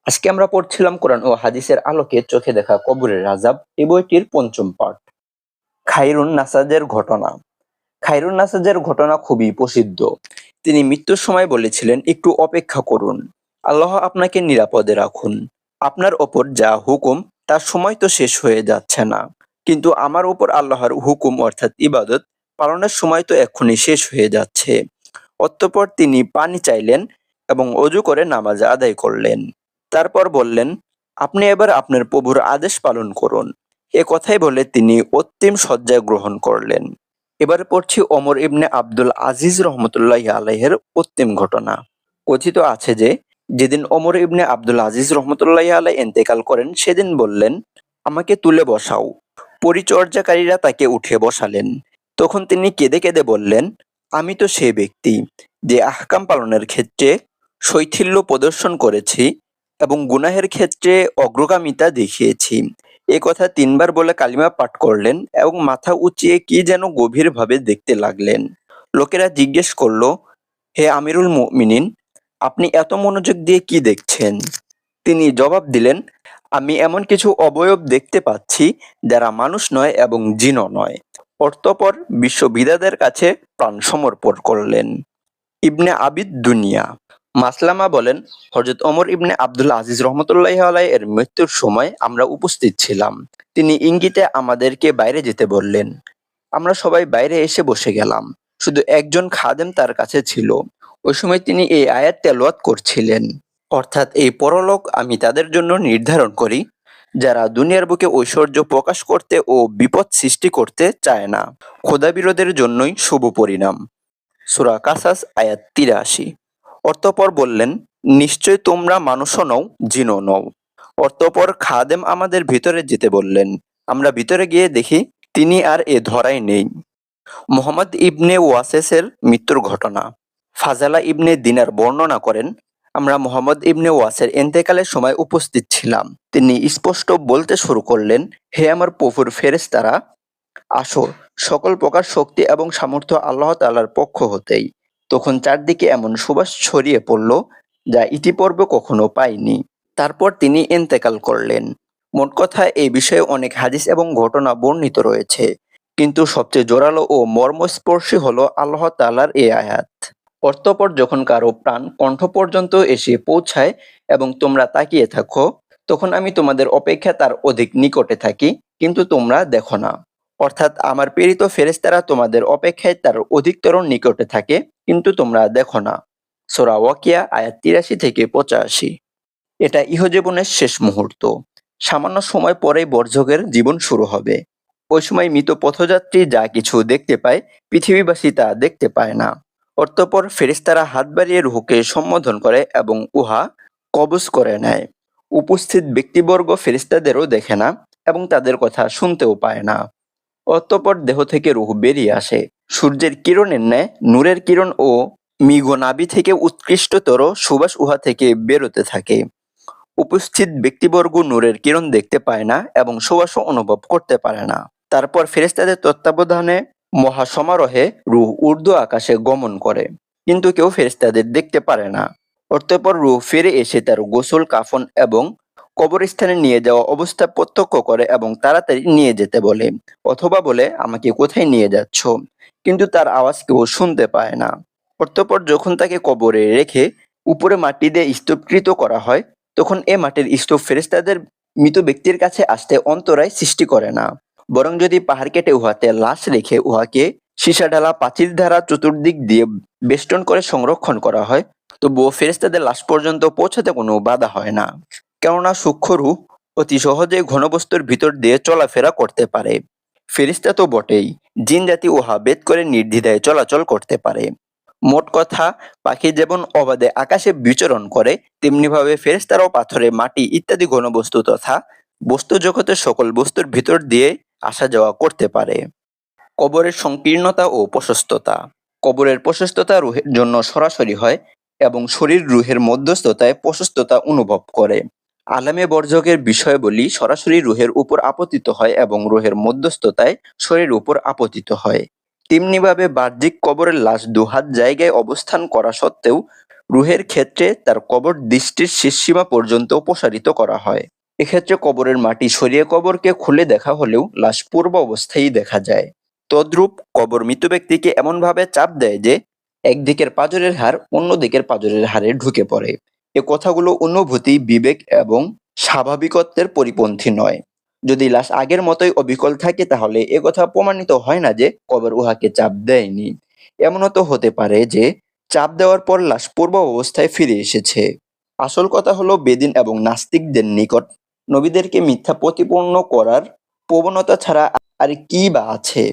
আজকে আমরা পড়ছিলাম কোরআন ও হাদিসের আলোকে চোখে দেখা কবরের আযাব এই বইটির পঞ্চম পাঠ। খায়রুন নাসাজের ঘটনা। খায়রুন নাসাজের ঘটনা খুবই প্রসিদ্ধ। তিনি মৃত্যুর সময় বলেছিলেন, একটু অপেক্ষা করুন, আল্লাহ আপনাকে নিরাপদে রাখুন। আপনার ওপর যা হুকুম তার সময় তো শেষ হয়ে যাচ্ছে না, কিন্তু আমার উপর আল্লাহর হুকুম অর্থাৎ ইবাদত পালনের সময় তো এক্ষুনি শেষ হয়ে যাচ্ছে। অতঃপর তিনি পানি চাইলেন এবং অজু করে নামাজ আদায় করলেন। তারপর বললেন, আপনি এবার আপনার প্রভুর আদেশ পালন করুন। এ কথাই বলে তিনি অন্তিম শয্যা গ্রহণ করলেন। এবার পড়ছি ওমর ইবনে আব্দুল আজিজ রহমতুল্লাহি আলাইহির অন্তিম ঘটনা। কথিত আছে যে, যেদিন ওমর ইবনে আব্দুল আজিজ রহমতুল্লাহি আলাইহি ইন্তেকাল করেন সেদিন বললেন, আমাকে তুলে বসাও। পরিচর্যাকারীরা তাকে উঠে বসালেন। তখন তিনি কেঁদে কেঁদে বললেন, আমি তো সে ব্যক্তি যে আহকাম পালনের ক্ষেত্রে শৈথিল্য প্রদর্শন করেছি এবং গুনাহের ক্ষেত্রে অগ্রগামিতা দেখিয়েছি। এ কথা ৩ বার বলে কালিমা পাঠ করলেন এবং মাথা উঁচিয়ে কি যেন গভীরভাবে দেখতে লাগলেন। লোকেরা জিজ্ঞেস করল, হে আমিরুল মুমিনিন, আপনি এত মনোযোগ দিয়ে কি দেখছেন? তিনি জবাব দিলেন, আমি এমন কিছু অবয়ব দেখতে পাচ্ছি যারা মানুষ নয় এবং জিনও নয়। অতঃপর বিশ্ববিদাদের কাছে প্রাণ সমর্পণ করলেন। ইবনে আবিদ দুনিয়া। মাসলামা বলেন, হযরত ওমর ইবনে আব্দুল আজিজ রহমতুল্লাহি আলাইহি এর মৃত্যুর সময় আমরা উপস্থিত ছিলাম। তিনি ইঙ্গিতে আমাদেরকে বাইরে যেতে বললেন। আমরা সবাই বাইরে এসে বসে গেলাম। শুধু একজন খাদেম তার কাছে ছিল। ওই সময় তিনি এই আয়াত তেলাওয়াত করছিলেন, অর্থাৎ এই পরলোক আমি তাদের জন্য নির্ধারণ করি যারা দুনিয়ার বুকে ঐশ্বর্য প্রকাশ করতে ও বিপদ সৃষ্টি করতে চায় না। খোদাবিরোধের জন্যই শুভ পরিণাম। সূরা কাসাস আয়াত ৮৩। অতঃপর বললেন, নিশ্চয় তোমরা মানুষও নও, জিনও নও। অতঃপর খাদেম আমাদের ভিতরে যেতে বললেন। আমরা ভিতরে গিয়ে দেখি তিনি আর এ ধরায় নেই। মুহাম্মদ ইবনে ওয়াসেসের মৃত্যুর ঘটনা। ফাজালা ইবনে দিনার বর্ণনা করেন, আমরা মুহাম্মদ ইবনে ওয়াসের ইন্তেকালের সময় উপস্থিত ছিলাম। তিনি স্পষ্ট বলতে শুরু করলেন, হে আমার প্রভুর ফেরেশতারা, আসো, সকল প্রকার শক্তি এবং সামর্থ্য আল্লাহ তাআলার পক্ষ হতেই। তখন চারদিকে এমন সুবাস ছড়িয়ে পড়ল যা ইতিপূর্বে কখনো পাইনি। তারপর তিনি ইন্তেকাল করলেন। মোট কথা, এই বিষয়ে অনেক হাদিস এবং ঘটনা বর্ণিত রয়েছে, কিন্তু সবচেয়ে জোরালো ও মর্মস্পর্শী হলো আল্লাহ তাআলার এই আয়াত। অতঃপর যখন কারো প্রাণ কণ্ঠ পর্যন্ত এসে পৌঁছায় এবং তোমরা তাকিয়ে থাকো, তখন আমি তোমাদের অপেক্ষা তার অধিক নিকটে থাকি, কিন্তু তোমরা দেখো না। অর্থাৎ আমার প্রেরিত ফেরেশতারা তোমাদের অপেক্ষায় তার অধিকতর নিকটে থাকে, কিন্তু তোমরা দেখো না। সূরা ওয়াকিয়া আয়াত ৮৩ থেকে ৮৫। এটা ইহজীবনের শেষ মুহূর্ত। সামান্য সময় পরেই বর্জকের জীবন শুরু হবে। ওই সময় মৃত পথযাত্রী যা কিছু দেখতে পায়, পৃথিবীবাসী তা দেখতে পায় না। অতঃপর ফেরেশতারা হাত বাড়িয়ে রূহকে সম্বোধন করে এবং উহা কবজ করে নেয়। উপস্থিত ব্যক্তিবর্গ ফেরেশতাদেরও দেখে না এবং তাদের কথা শুনতেও পায় না। অতঃপর দেহ থেকে রূহ বেরিয়ে আসে। সূর্যের কিরণের ন্যায় নূরের কিরণ ও মৃগ নাভি থেকে উৎকৃষ্টতর সুবাস উহা থেকে বেরোতে থাকে। উপস্থিত ব্যক্তিবর্গ নূরের কিরণ দেখতে পায় না এবং সুবাসও অনুভব করতে পারে না। তারপর ফেরেশতাদের তত্ত্বাবধানে মহাসমারোহে রূহ ঊর্ধ্ব আকাশে গমন করে, কিন্তু কেউ ফেরেশতাদের দেখতে পারে না। অতঃপর রূহ ফিরে এসে তার গোসল, কাফন এবং কবরস্থানে নিয়ে যাওয়া অবস্থা প্রত্যক্ষ করে এবং তাড়াতাড়ি নিয়ে যেতে বলে, অথবা বলে, আমাকে কোথায় নিয়ে যাচ্ছ? কিন্তু তার আওয়াজ কেউ শুনতে পায় না। অতঃপর যখন তাকে কবরে রেখে উপরে মাটি দিয়ে স্তূপকৃত করা হয়, তখন এ মাটির স্তূপ ফেরেশতাদের মৃত ব্যক্তির কাছে আসতে অন্তরায় সৃষ্টি করে না। বরং যদি পাহাড় কেটে উহাতে লাশ রেখে উহাকে সীসা ঢালা প্রাচীর দ্বারা চতুর্দিক দিয়ে বেষ্টন করে সংরক্ষণ করা হয়, তবুও ফেরেশতাদের লাশ পর্যন্ত পৌঁছাতে কোনো বাধা হয় না। কেননা সূক্ষ্ম রূহ অতি সহজেই ঘনবস্তুর ভিতর দিয়ে চলাফেরা করতে পারে। ফেরেশতা তো বটেই, জিন জাতি উহা ভেদ করে নির্দ্বিধায় চলাচল করতে পারে। মোট কথা, পাখি যেমন অবাধে আকাশে বিচরণ করে, তেমনিভাবে ফেরেশতারাও পাথরে, মাটি ইত্যাদি ঘনবস্তু তথা বস্তু জগতের সকল বস্তুর ভিতর দিয়ে আসা যাওয়া করতে পারে। কবরের সংকীর্ণতা ও প্রশস্ততা। কবরের প্রশস্ততা রূহের জন্য সরাসরি হয় এবং শরীর রূহের মধ্যস্থতায় প্রশস্ততা অনুভব করে। আলামে বর্জকের বিষয়াবলী সরাসরি রূহের উপর আপতিত হয় এবং রূহের মধ্যস্থতায় শরীরের উপর আপতিত হয়। তেমনিভাবে বাহ্যিক কবরের লাশ দুহাত জায়গায় অবস্থান করা সত্ত্বেও রুহের ক্ষেত্রে তার কবর দৃষ্টির শেষ সীমা পর্যন্ত প্রসারিত করা হয়। এক্ষেত্রে কবরের মাটি সরিয়ে কবরকে খুলে দেখা হলেও লাশ পূর্ব অবস্থায় দেখা যায়। তদ্রূপ কবর মৃত ব্যক্তিকে এমনভাবে চাপ দেয় যে একদিকের পাঁজরের হাড় অন্য দিকের পাঁজরের হাড়ে ঢুকে পড়ে। এ কথাগুলো অনুভূতি, বিবেক এবং স্বাভাবিকত্বের পরিপন্থী নয়। যদি লাশ আগের মতোই অবিকল থাকে তাহলে একথা প্রমাণিত হয় না যে কবর উহাকে চাপ দেয়নি। এমনও তো হতে পারে যে চাপ দেওয়ার পর লাশ পূর্ব অবস্থায় ফিরে এসেছে। আসল কথা হলো বেদিন এবং নাস্তিকদের নিকট নবীদেরকে মিথ্যা প্রতিপন্ন করার প্রবণতা ছাড়া আর কি বা আছে?